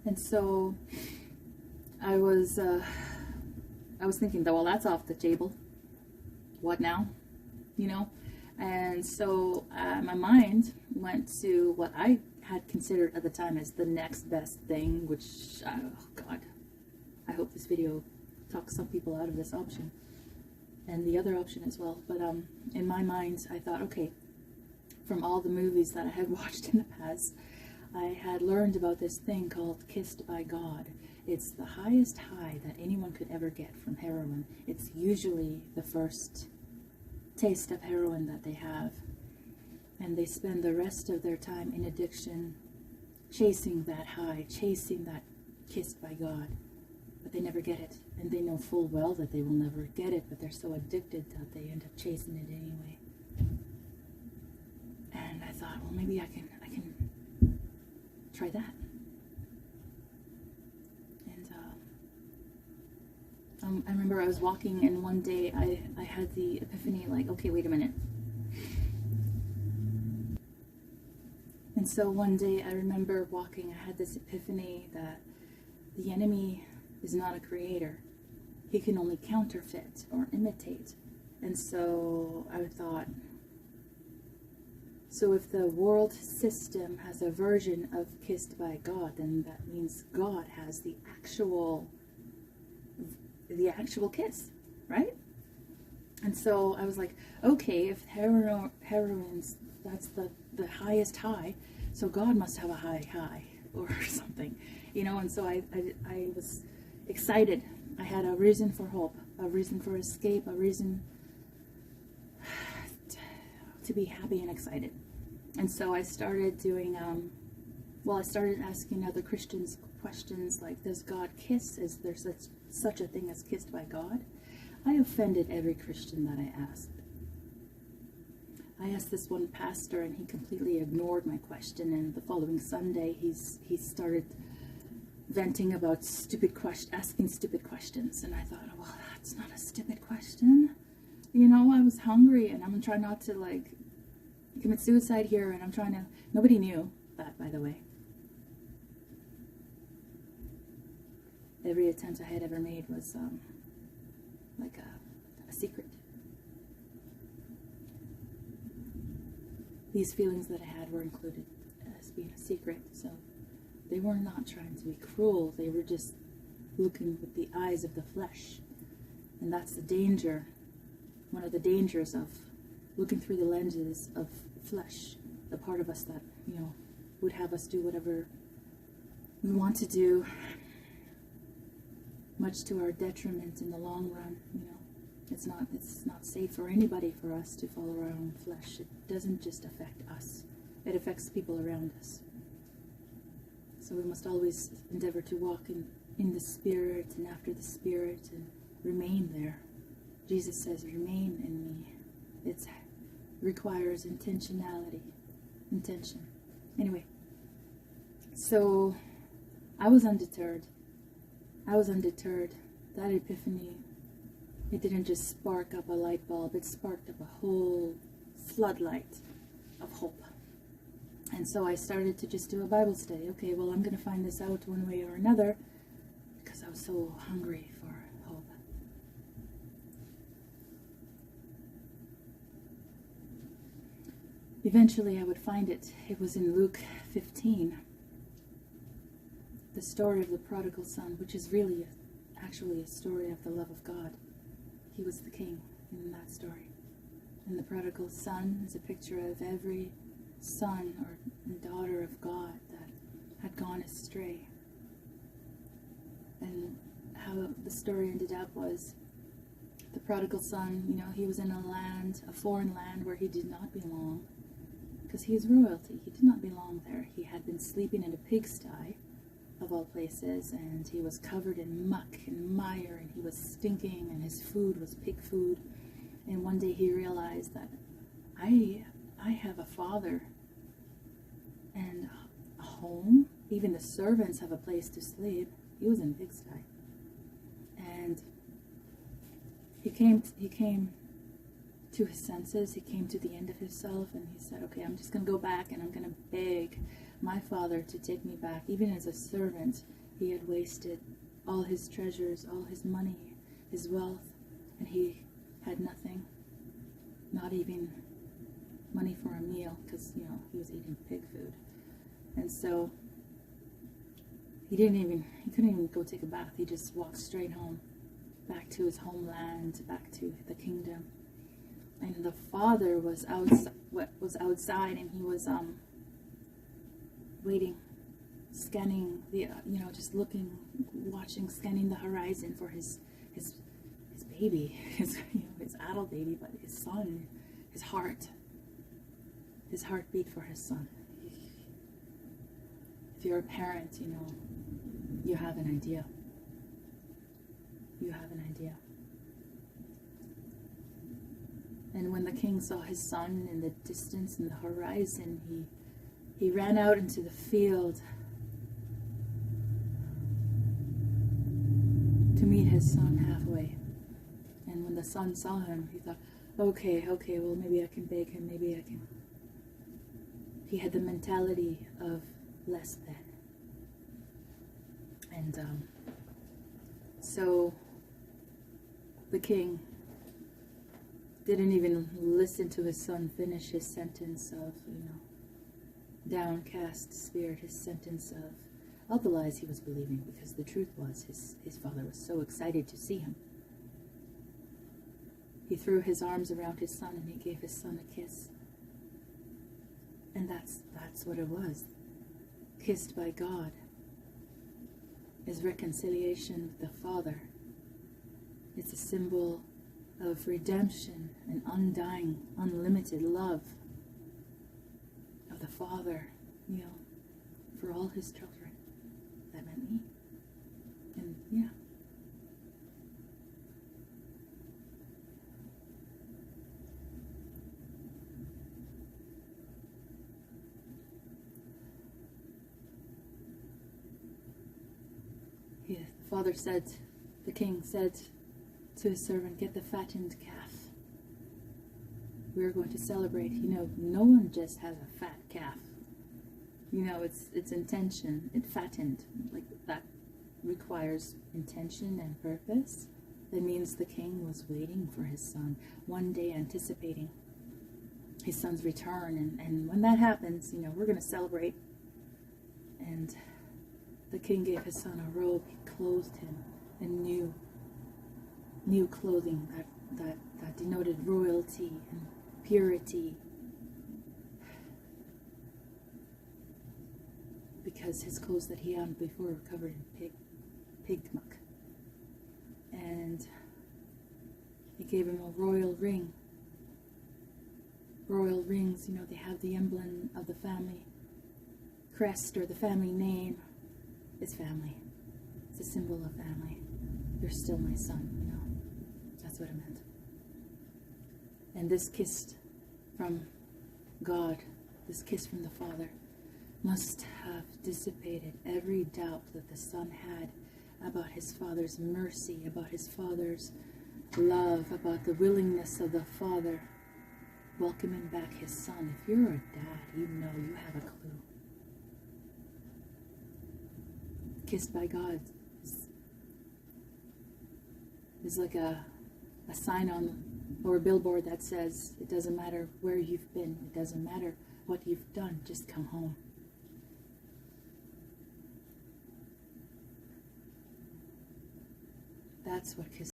And so I was thinking that, well, that's off the table. What now? You know? And so my mind went to what I had considered at the time as the next best thing, which, oh God, I hope this video talks some people out of this option and the other option as well. But in my mind, I thought, okay, from all the movies that I had watched in the past, I had learned about this thing called Kissed by God. It's the highest high that anyone could ever get from heroin. It's usually the first taste of heroin that they have, and they spend the rest of their time in addiction chasing that high, chasing that kissed by God, but they never get it, and they know full well that they will never get it, but they're so addicted that they end up chasing it anyway. And I thought, well, maybe I can try that. And I remember I was walking, and one day I had the epiphany, like, okay, wait a minute. And so one day I remember walking, I had this epiphany that the enemy is not a creator. He can only counterfeit or imitate. And so I thought, so if the world system has a version of Kissed by God, then that means God has the actual kiss, right? And so I was like, okay, if heroin's, that's the highest high, so God must have a high or something, you know. And so I was excited. I had a reason for hope, a reason for escape, a reason to be happy and excited. And so I started doing, I started asking other Christians questions like, does God kiss? Is there such a thing as kissed by God? I offended every Christian that I asked. I asked this one pastor, and he completely ignored my question, and the following Sunday he started venting about asking stupid questions. And I thought, oh, well, that's not a stupid question. You know, I was hungry, and I'm trying not to, like, commit suicide here, and I'm trying to, nobody knew that, by the way. Every attempt I had ever made was like a secret. These feelings that I had were included as being a secret, so they were not trying to be cruel. They were just looking with the eyes of the flesh. And that's the danger, one of the dangers of looking through the lenses of flesh, the part of us that, you know, would have us do whatever we want to do, much to our detriment in the long run. You know, it's not safe for anybody for us to follow our own flesh. It doesn't just affect us, it affects people around us. So we must always endeavor to walk in the Spirit and after the Spirit and remain there. Jesus says, remain in me. It requires intentionality, intention. Anyway, so I was undeterred. That epiphany, it didn't just spark up a light bulb, it sparked up a whole floodlight of hope. And so I started to just do a Bible study. Okay, well, I'm going to find this out one way or another, because I was so hungry for hope. Eventually I would find it. It was in Luke 15. The story of the prodigal son, which is really actually a story of the love of God. He was the king in that story. And the prodigal son is a picture of every son or daughter of God that had gone astray. And how the story ended up was the prodigal son, you know, he was in a foreign land where he did not belong, because he is royalty. He did not belong there. He had been sleeping in a pigsty, of all places, and he was covered in muck and mire, and he was stinking, and his food was pig food. And one day he realized that I have a father and a home. Even the servants have a place to sleep. He was in a pigsty. And he came to his senses. He came to the end of himself, and he said, okay, I'm just going to go back and I'm going to beg my father to take me back. Even as a servant, he had wasted all his treasures, all his money, his wealth, and he had nothing, not even money for a meal, because, you know, he was eating pig food. And so he couldn't even go take a bath. He just walked straight home, back to his homeland, back to the kingdom. And the father was outside, and he was waiting, scanning the just looking, watching, scanning the horizon for his baby, his adult baby, but his son, his heartbeat for his son. If you're a parent, you have an idea. You have an idea. And when the king saw his son in the distance, in the horizon, he ran out into the field to meet his son halfway. And when the son saw him, he thought, okay, well, maybe I can beg him, maybe I can. He had the mentality of less than. And so the king didn't even listen to his son finish his sentence of, downcast spirit, his sentence of all the lies he was believing, because the truth was his father was so excited to see him. He threw his arms around his son and he gave his son a kiss. And that's what it was. Kissed by God is reconciliation with the Father. It's a symbol of redemption and undying, unlimited love of the Father, for all his children. That meant me. And yeah. The father said, the king said to his servant, get the fattened calf. We're going to celebrate. No one just has a fat calf. It's intention. It fattened. Like, that requires intention and purpose. That means the king was waiting for his son, one day anticipating his son's return. And when that happens, we're going to celebrate. And the king gave his son a robe. He clothed him in new clothing that denoted royalty and purity, because his clothes that he owned before were covered in pig muck. And he gave him a royal ring. Royal rings, they have the emblem of the family crest or the family name. It's family. It's a symbol of family. You're still my son, That's what it meant. And this kiss from God, this kiss from the Father, must have dissipated every doubt that the son had about his father's mercy, about his father's love, about the willingness of the father welcoming back his son. If you're a dad, you have a clue. Kissed by God is like a sign on or a billboard that says, it doesn't matter where you've been, it doesn't matter what you've done, just come home. That's what kiss